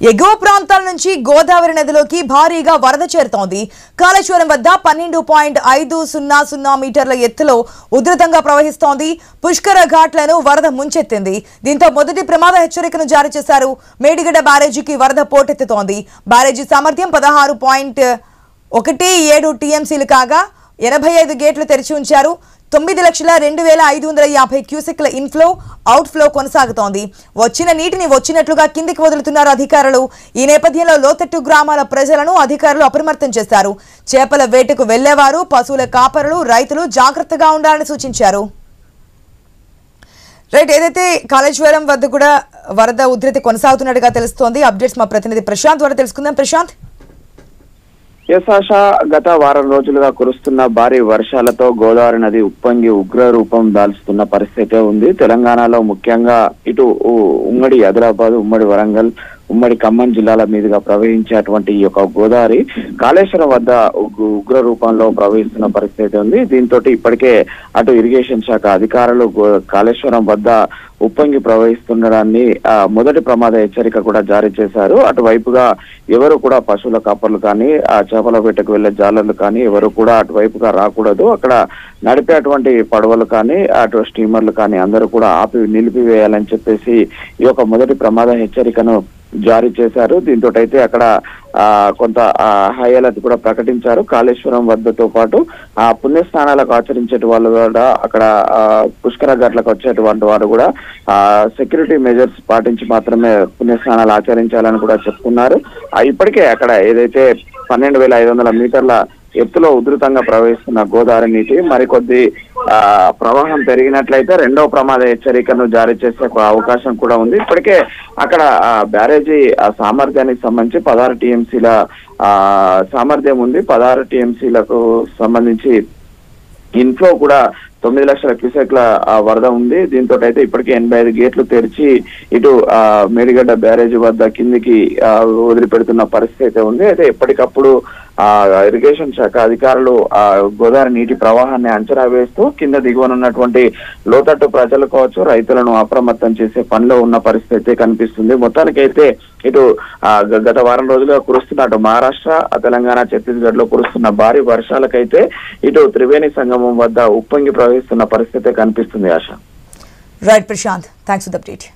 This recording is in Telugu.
ఎగువ ప్రాంతాల నుంచి గోదావరి నదిలోకి భారీగా వరద చేరుతోంది. కాళేశ్వరం వద్ద 12.500 మీటర్ల ఎత్తులో ఉధృతంగా ప్రవహిస్తోంది. పుష్కర ఘాట్లను వరద ముంచెత్తింది. దీంతో మొదటి ప్రమాద హెచ్చరికను జారీ చేశారు. మేడిగడ్డ బ్యారేజీకి వరద పోటెత్తుతోంది. బ్యారేజీ సామర్థ్యం 16.17 టీఎంసీలు కాగా 85 గేట్లు తెరిచి ఉంచారు. 9,02,550 క్యూసెక్ల ఇన్ఫ్లో అవుట్ఫ్లో కొనసాగుతోంది. వచ్చిన నీటిని వచ్చినట్లుగా కిందికి వదులుతున్నారు అధికారులు. ఈ నేపథ్యంలో లోతట్టు గ్రామాల ప్రజలను అధికారులు అప్రమత్తం చేశారు. చేపల వేటకు వెళ్లేవారు, పశువుల కాపరులు, రైతులు జాగ్రత్తగా ఉండాలని సూచించారు. రైట్, ఏదైతే కాళేశ్వరం వద్ద కూడా వరద ఉధృతి కొనసాగుతున్నట్టుగా తెలుస్తోంది. అప్డేట్స్ మా ప్రతినిధి ప్రశాంత్ ద్వారా తెలుసుకుందాం. ప్రశాంత్, గత వారం రోజులుగా కురుస్తున్న భారీ వర్షాలతో గోదావరి నది ఉప్పొంగి ఉగ్ర రూపం దాల్చుతున్న పరిస్థితి ఉంది. తెలంగాణలో ముఖ్యంగా ఇటు ఉమ్మడి ఆదిలాబాద్, ఉమ్మడి వరంగల్, ఉమ్మడి ఖమ్మం జిల్లాల మీదుగా ప్రవహించేటువంటి ఈ యొక్క గోదావరి కాళేశ్వరం వద్ద ఉగ్ర రూపంలో ప్రవహిస్తున్న పరిస్థితి ఉంది. దీంతో ఇప్పటికే అటు ఇరిగేషన్ శాఖ అధికారులు కాళేశ్వరం వద్ద ఉప్పొంగి ప్రవహిస్తుండడాన్ని మొదటి ప్రమాద హెచ్చరిక కూడా జారీ చేశారు. అటువైపుగా ఎవరు కూడా పశువుల కాపర్లు కానీ, ఆ చేపల వేటకు వెళ్లే జాలర్లు కానీ ఎవరు కూడా అటువైపుగా రాకూడదు. అక్కడ నడిపేటువంటి పడవలు కానీ, అటు స్టీమర్లు కానీ అందరూ కూడా నిలిపివేయాలని చెప్పేసి ఈ యొక్క మొదటి ప్రమాద హెచ్చరికను జారీ చేశారు. దీంతో అయితే అక్కడ కొంత హై అలర్ట్ కూడా ప్రకటించారు. కాళేశ్వరం వద్దతో పాటు ఆ పుణ్యస్నానాలకు ఆచరించే వాళ్ళు కూడా, అక్కడ పుష్కర ఘాట్లకు వచ్చేటువంటి వారు కూడా సెక్యూరిటీ మెజర్స్ పాటించి మాత్రమే పుణ్యస్నానాలు ఆచరించాలని కూడా చెప్పుకున్నారు. ఇప్పటికే అక్కడ ఏదైతే 12,500 మీటర్ల ఎత్తులో ఉధృతంగా ప్రవహిస్తున్న గోదావరి నీటి మరికొద్ది ప్రవాహం పెరిగినట్లయితే రెండవ ప్రమాద హెచ్చరికను జారీ చేసే అవకాశం కూడా ఉంది. ఇప్పటికే అక్కడ బ్యారేజీ సామర్థ్యానికి సంబంధించి 16 టీఎంసీల సామర్థ్యం ఉంది. 16 టీఎంసీలకు సంబంధించి ఇన్ఫ్లో కూడా 9 లక్షల క్యూసెక్ల వరద ఉంది. దీంతో అయితే ఇప్పటికే 85 గేట్లు తెరిచి ఇటు మేడిగడ్డ బ్యారేజీ వద్ద కిందికి వదిలిపెడుతున్న పరిస్థితి ఉంది. అయితే ఎప్పటికప్పుడు ఇరిగేషన్ శాఖ అధికారులు గోదావరి నీటి ప్రవాహాన్ని అంచనా వేస్తూ కింద దిగువనున్నటువంటి లోతట్టు ప్రజలు కావచ్చు, రైతులను అప్రమత్తం చేసే పనిలో ఉన్న పరిస్థితి కనిపిస్తుంది. మొత్తానికైతే ఇటు గత వారం రోజులుగా కురుస్తున్న అటు మహారాష్ట్ర, తెలంగాణ, ఛత్తీస్గఢ్ లో కురుస్తున్న భారీ వర్షాలకైతే ఇటు త్రివేణి సంగమం వద్ద ఉప్పొంగి ప్రవహిస్తున్న పరిస్థితి కనిపిస్తుంది. Asha. Right Prashant, thanks for the update.